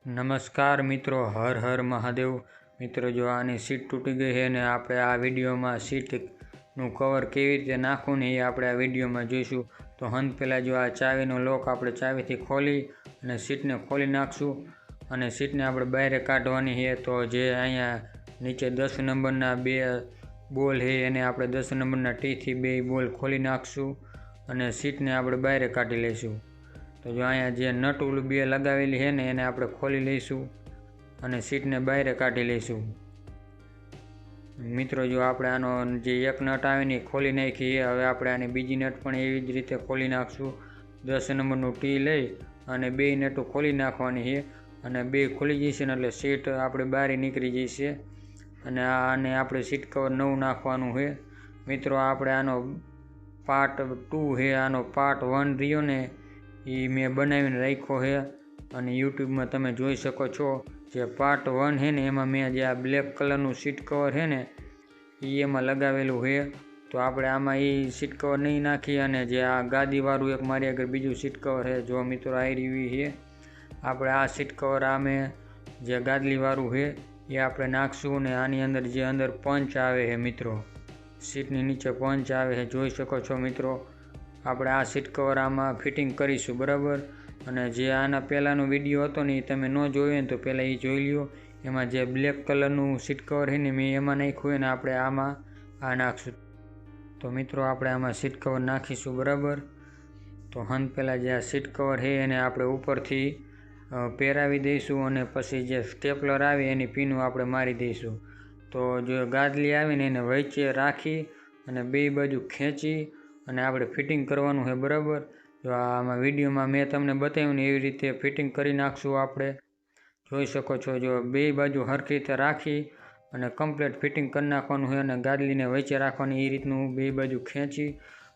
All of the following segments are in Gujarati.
નમસ્કાર મિત્રો, હર હર મહાદેવ. મિત્રો, જો આની સીટ તૂટી ગઈ છે ને આપણે આ વિડીયોમાં સીટનું કવર કેવી રીતે નાખવું ને એ આપણે આ વિડીયોમાં જોઈશું. તો પહેલાં જો આ ચાવીનો લોક આપણે ચાવીથી ખોલી અને સીટને ખોલી નાખશું અને સીટને આપણે બહાર કાઢવાની છે. તો જે અહીંયા નીચે 10 નંબરના 2 બોલ છે એને આપણે 10 નંબરના ટીથી 2 બોલ ખોલી નાખશું અને સીટને આપણે બહાર કાઢી લઈશું. તો જો અહીંયા જે નટ ઓલું 2 લગાવેલી છે ને એને આપણે ખોલી લઈશું અને સીટને બહાર કાઢી લઈશું. મિત્રો, જો આપણે આનો જે એક નટ આવે ને એ ખોલી નાખીએ. હવે આપણે આની બીજી નટ પણ એવી જ રીતે ખોલી નાખશું. 10 નંબરનું ટી લઈ અને 2 નટો ખોલી નાખવાની છે અને 2 ખોલી જશે ને એટલે સીટ આપણે બહાર નીકળી જશે અને આને આપણે સીટ કવર નવું નાખવાનું છે. મિત્રો, આપણે આનો પાર્ટ 2 છે. આનો પાર્ટ 1 રહ્યો ને એ મેં બનાવીને રાખ્યો છે અને યુટ્યુબમાં તમે જોઈ શકો છો. જે પાર્ટ 1 છે ને એમાં મેં જે આ બ્લેક કલરનું સીટ કવર છે ને એ એમાં લગાવેલું છે. તો આપણે આમાં એ સીટ કવર નહીં નાખી અને જે આ ગાદીવાળું એક મારી આગળ બીજું સીટ કવર છે, જો મિત્રો આ રહ્યું છે, આપણે આ સીટ કવર આમે જે ગાદલીવાળું છે એ આપણે નાખશું અને આની અંદર જે અંદર પંચ આવે છે મિત્રો, સીટની નીચે પંચ આવે છે, જોઈ શકો છો મિત્રો. આપણે આ સીટ કવર આમાં ફિટિંગ કરીશું, બરાબર. અને જે આના પહેલાંનો વિડીયો હતો ને એ તમે ન જોયો ને તો પહેલાં એ જોઈ લ્યો. એમાં જે બ્લેક કલરનું સીટ કવર છે ને મેં એમાં નાખ્યું ને આપણે આમાં આ નાખશું. તો મિત્રો, આપણે આમાં સીટ કવર નાખીશું, બરાબર. તો પહેલાં જે આ સીટ કવર છે એને આપણે ઉપરથી પહેરાવી દઈશું અને પછી જે સ્ટેપલર આવે એની પીનું આપણે મારી દઈશું. તો જો ગાદલી આવે ને એને વચ્ચે રાખી અને 2 બાજુ ખેંચી અને આપણે ફિટિંગ કરવાનું છે, બરાબર. જો આમાં વિડીયોમાં મેં તમને બતાવ્યું ને એવી રીતે ફિટિંગ કરી નાખશું આપણે. જોઈ શકો છો, જો 2 બાજુ સરખી રીતે રાખી અને કમ્પ્લીટ ફિટિંગ કરી નાખવાનું છે અને ગાદલીને વચ્ચે રાખવાની, એ રીતનું 2 બાજુ ખેંચી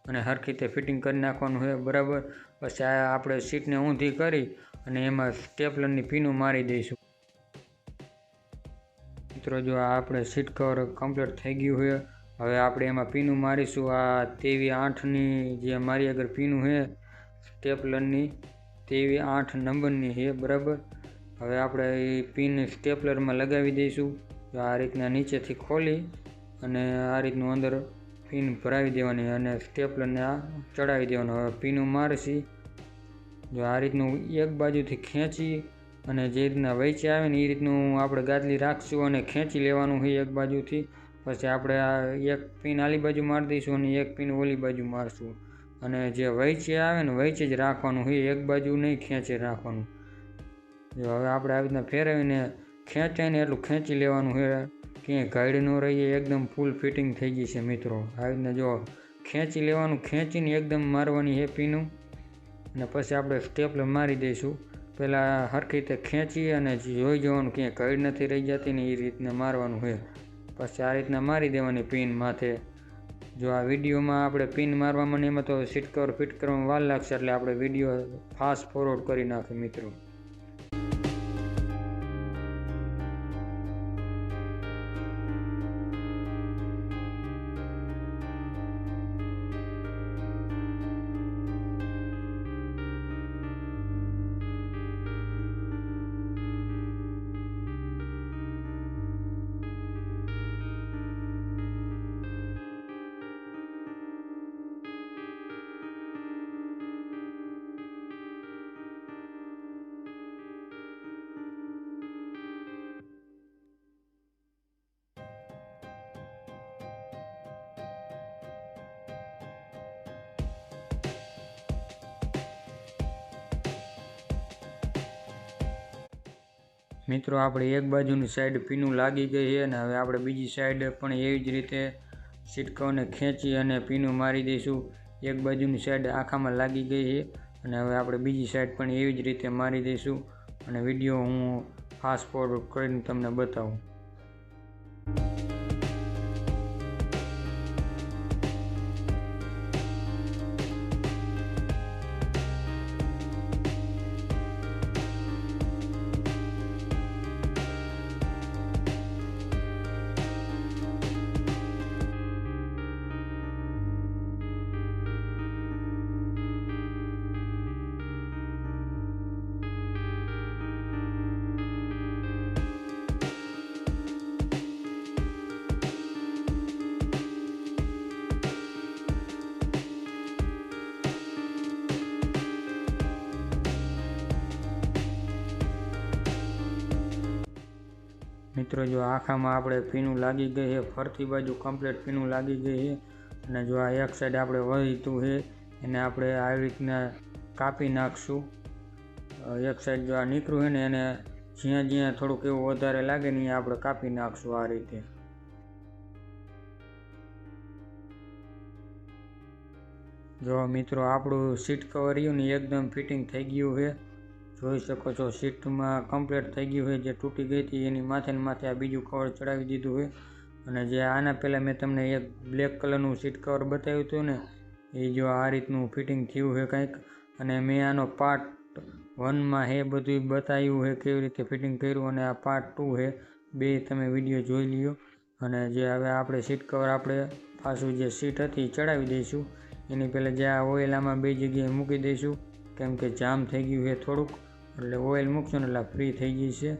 અને સરખી રીતે ફિટિંગ કરી નાખવાનું છે, બરાબર. પછી આ આપણે સીટને ઊંધી કરી અને એમાં સ્ટેપલરની પીનું મારી દઈશું. મિત્રો, જો આ આપણે સીટ કવર કમ્પ્લીટ થઈ ગયું છે. હવે આપણે એમાં પીનું મારીશું. આ 23-8ની જે મારી આગળ પીનું છે સ્ટેપલરની, 23-8 નંબરની છે, બરાબર. હવે આપણે એ પીન સ્ટેપલરમાં લગાવી દઈશું. આ રીતના નીચેથી ખોલી અને આ રીતનું અંદર પીન ભરાવી દેવાની અને સ્ટેપલરને આ ચડાવી દેવાનું. હવે પીનું મારશી. જો આ રીતનું એક બાજુથી ખેંચી અને જે રીતના વચ્ચે આવે ને એ રીતનું આપણે ગાદલી રાખશું અને ખેંચી લેવાનું છે એક બાજુથી. પછી આપણે આ એક પીન આલી બાજુ મારી દઈશું અને એક પીન ઓલી બાજુ મારશું અને જે વચ્ચે આવે ને વચ્ચે જ રાખવાનું છે, એક બાજુ નહીં ખેંચી રાખવાનું. જો હવે આપણે આવી રીતના ફેરવીને ખેંચાય ને એટલું ખેંચી લેવાનું છે, ક્યાંય ગાઈડ ન રહીએ, એકદમ ફૂલ ફિટિંગ થઈ ગઈ છે મિત્રો. આવી રીતના જો ખેંચી લેવાનું, ખેંચીને એકદમ મારવાની છે પીનું અને પછી આપણે સ્ટેપલર મારી દઈશું. પહેલાં સરખી રીતે ખેંચી અને જોઈ જવાનું ક્યાંય ગાઈડ નથી રહી જતી ને એ રીતના મારવાનું છે. પછી આ રીતના મારી દેવાની પિન માથે. જો આ વિડીયોમાં આપણે પિન મારવામાં ને એમાં તો સીટ કવર ફિટ કરવામાં વાર લાગશે એટલે આપણે વિડીયો ફાસ્ટ ફોરવર્ડ કરી નાખીએ મિત્રો. મિત્રો, આપણે એક બાજુની સાઈડ પીનું લાગી ગઈ છે અને હવે આપણે બીજી સાઈડ પણ એવી જ રીતે સીટ કવરને ખેંચી અને પીનું મારી દઈશું. એક બાજુની સાઈડ આખામાં લાગી ગઈ છે અને હવે આપણે બીજી સાઈડ પણ એવી જ રીતે મારી દઈશું અને વિડીયો હું ફાસ્ટ ફોરવર્ડ કરીને તમને બતાવું. મિત્રો જો આખામાં આપણે પીનું લાગી ગઈ છે, ફરતી બાજુ કમ્પ્લીટ પીનું લાગી ગઈ છે અને જો આ એક સાઈડ આપણે વહીતું છે એને આપણે આવી રીતના કાપી નાખશું. એક સાઈડ જો આ નીકળ્યું છે ને એને જ્યાં જ્યાં થોડુંક એવું વધારે લાગે ને એ આપણે કાપી નાખશું આ રીતે. જો મિત્રો આપણું સીટ કવર રહ્યું ને એકદમ ફિટિંગ થઈ ગયું છે. જોઈ શકો છો સીટમાં કમ્પ્લીટ થઈ ગયું છે. જે તૂટી ગઈ હતી એની માથે ને માથે આ બીજું કવર ચડાવી દીધું છે. અને જે આના પહેલાં મેં તમને એક બ્લેક કલરનું સીટ કવર બતાવ્યું હતું ને એ જો આ રીતનું ફિટિંગ થયું છે કંઈક. અને મેં આનો પાર્ટ 1માં હે બધું બતાવ્યું છે કેવી રીતે ફિટિંગ કર્યું, અને આ પાર્ટ 2 છે. બે તમે વિડીયો જોઈ લ્યો. અને જે હવે આપણે સીટ કવર આપણે પાછું જે સીટ હતી ચડાવી દઈશું. એની પહેલાં જે આ ઓઇલ આમાં બે જગ્યાએ મૂકી દઈશું કેમ કે જામ થઈ ગયું છે થોડુંક, એટલે ઓઇલ મૂકશું ને એટલે ફ્રી થઈ જશે.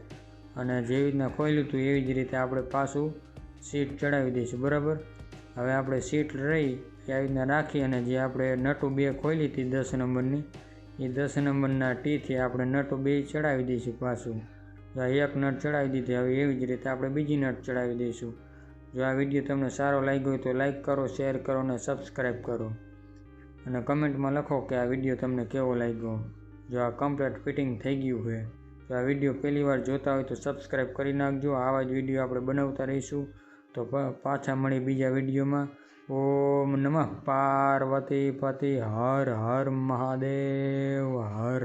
અને જેવી રીતના ખોલ્યું હતું એવી જ રીતે આપણે પાછું સીટ ચડાવી દઈશું. બરાબર. હવે આપણે સીટ રહી એ આવી રીતના રાખી અને જે આપણે નટુ 2 ખોલી હતી 10 નંબરની એ 10 નંબરના ટીથી આપણે નટુ 2 ચડાવી દઈશું પાછું. જો આ એક નટ ચડાવી દીધી, હવે એવી જ રીતે આપણે બીજી નટ ચડાવી દઈશું. જો આ વિડીયો તમને સારો લાગ્યો હોય તો લાઈક કરો, શેર કરો અને સબસ્ક્રાઈબ કરો. અને કમેન્ટમાં લખો કે આ વિડીયો તમને કેવો લાગ્યો. જો આ કમ્પ્લીટ ફિટિંગ થઈ ગયું છે. જો આ વિડીયો પહેલી વાર જોતા હોય તો સબસ્ક્રાઈબ કરી નાખજો. આવા જ વિડીયો આપણે બનાવતા રહીશું. તો પાછા મળી બીજા વિડીયોમાં. ઓમ નમઃ પાર્વતી પતિ હર હર મહાદેવ હર.